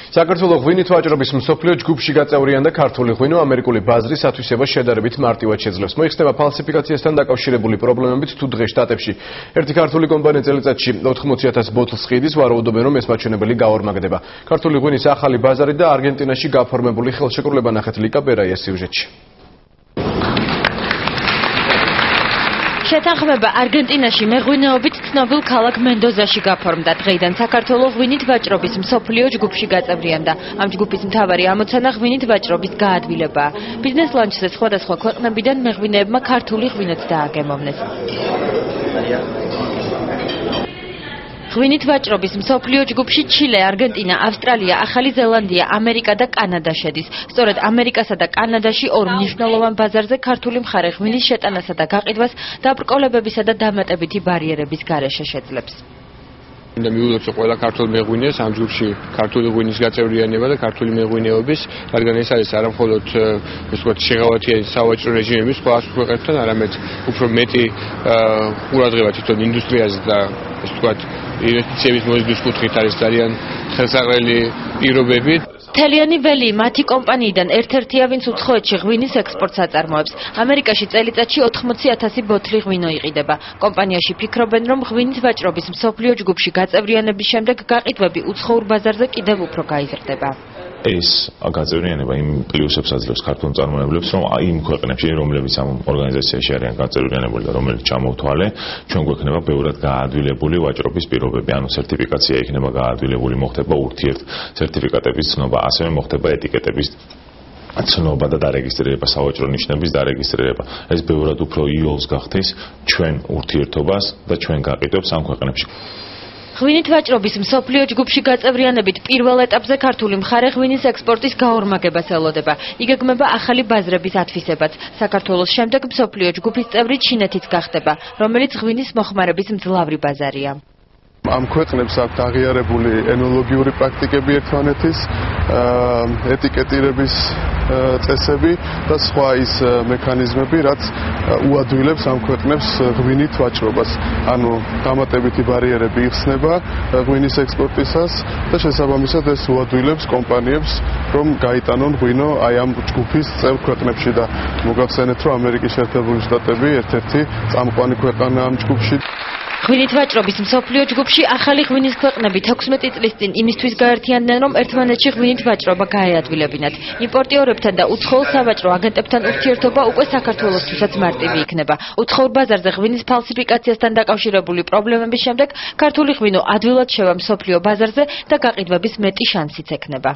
საქართველოს ღვინით ვაჭრობის მსოფლიო ჯგუფში გაწევრიანდა ქართული ღვინო ამერიკული ბაზრის ათვისებას შედარებით მარტივად შეძლებს. მოიხსნება ფალსიფიკაციასთან დაკავშირებული პრობლემებით თუ დღეს შტატებში ერთი ქართული კომპანია წელიწადში 80,000 ბოთლს ხიდის, ვარაუდობენ რომ ეს მაჩვენებელი გაორმაგდება. ქართული ღვინის ახალი ბაზარი და არგენტინაში გაფორმებული ხელშეკრულება ნახეთ ლიკა ბერაიას სიუჟეტში. შეთანხმება არგენტინაში მეღვინეობით ცნობილ ქალაქ მენდოზაში გაფორმდა. დღეიდან საქართველოს ღვინით ვაჭრობის მსოფლიო ჯგუფში გაწევრიანდა. ამ ჯგუფის მთავარი ამოცანა ღვინით ვაჭრობის გაადვილებაა. ბიზნეს ლანჩზე სხვადასხვა ქვეყნებიდან მეღვინეებმა ქართული ღვინოც დააგემოვნეს. ღვინით ვაჭრობის მსოფლიო ჯგუფში ჩილე, არგენტინა, ავსტრალია, ახალი ზელანდია, ამერიკა და კანადა შედის. სწორედ ამერიკასა და კანადაში ორ მნიშვნელოვან ბაზარზე ქართული მხარე ღვინის შეტანასა და გაყიდვას დაბრკოლებებისა და დამატებითი ბარიერების გარეშე შეძლებს. მივულოცო ყველა ქართულ მეღვინეს ამ ჯგუფში ქართული ღვინის გაწევრიანება და ქართული მეღვინეობის, რადგან ეს არის არა მხოლოდ შეღავათიანი სავაჭრო რეჟიმების სხვა ქვეყნებთან, არამედ უფრო მეტი ყურადღება თვითონ ინდუსტრიაზე და ეს ვთქვათ ინვესტიციების მოზიდვის კუთხით არის ძალიან ხელსაყრელი პირობები. თელიანი ველი მათი კომპანიიდან ერთ-ერთია, ვინც უცხოეთში ღვინის ექსპორტს აწარმოებს. ამერიკაში წელიწადში 80,000 ბოთლი ღვინო იყიდება. კომპანიაში ფიქრობენ, რომ ღვინის ვაჭრობის მსოფლიო ჯგუფში გაწევრიანების შემდეგ გაყიდვები უცხოურ ბაზარზე კიდევ უფრო გაიზრდება. ეს გაწევრიანება იმ პლუსებს აძლევს ქართულ მწარმოებლებს, რომ იმ ქვეყნებში, რომლებიც ამ ორგანიზაციაში არიან გაწევრიანებული და რომელიც ჩამოვთვალე, ჩვენ გვექნება ბევრად გაადვილებული ვაჭრობის პირობები, ანუ სერტიფიკაცია იქნება გაადვილებული, მოხდება ურთიერთ სერტიფიკატების ცნობა, ასევე მოხდება ეტიკეტების ცნობა და დარეგისტრირება, სავაჭრო ნიშნების დარეგისტრირება. ეს ბევრად უფრო იოლს გახდის ჩვენ ურთიერთობას და ჩვენ გაყიდვებს ამ ქვეყნებში. ღვინით ვაჭრობის მსოფლიო ჯგუფში გაწევრიანებით პირველ ეტაპზე ქართული მხარე ღვინის ექსპორტის გაორმაგებას ელოდება. იგეგმება ახალი ბაზრების ათვისებაც. საქართველოს შემდეგ მსოფლიო ჯგუფის წევრი ჩინეთიც გახდება, რომელიც ღვინის მოხმარების მძლავრი ბაზარია. ამ ქვეყნებს აქვთ აღიარებული ენოლოგიური პრაქტიკები ერთმანეთის, ეტიკეტირების წესები და სხვა ის მექანიზმები, რაც უადვილებს ამ ქვეყნებს ღვინით ვაჭრობას. ანუ დამატებითი ბარიერები იხსნება ღვინის ექსპორტისას და შესაბამისად ეს უადვილებს კომპანიებს, რომ გაიტანონ ღვინო აი ამ ჯგუფის წევრ ქვეყნებში და მოგახსენეთ, რომ ამერიკის შეერთებული შტატები ერთ-ერთი წამყვანი ქვეყანაა ამ ჯგუფში. ღვინით ვაჭრობის მსოფლიო ჯგუფში ახალი ღვინის ქვეყნები 16 წლის წინ იმისთვის გაერთიანდნენ, რომ ერთმანეთში ღვინით ვაჭრობა გაეადვილებინათ. იმპორტიორებთან და უცხოელ სავაჭრო აგენტებთან ურთიერთობა უკვე საქართველოსთვისაც მარტივი იქნება. უცხოურ ბაზარზე ღვინის ფალსიფიკაციასთან დაკავშირებული პრობლემების შემდეგ ქართული ღვინო ადვილად შევა მსოფლიო ბაზარზე და გაყიდვების მეტი შანსიც ექნება.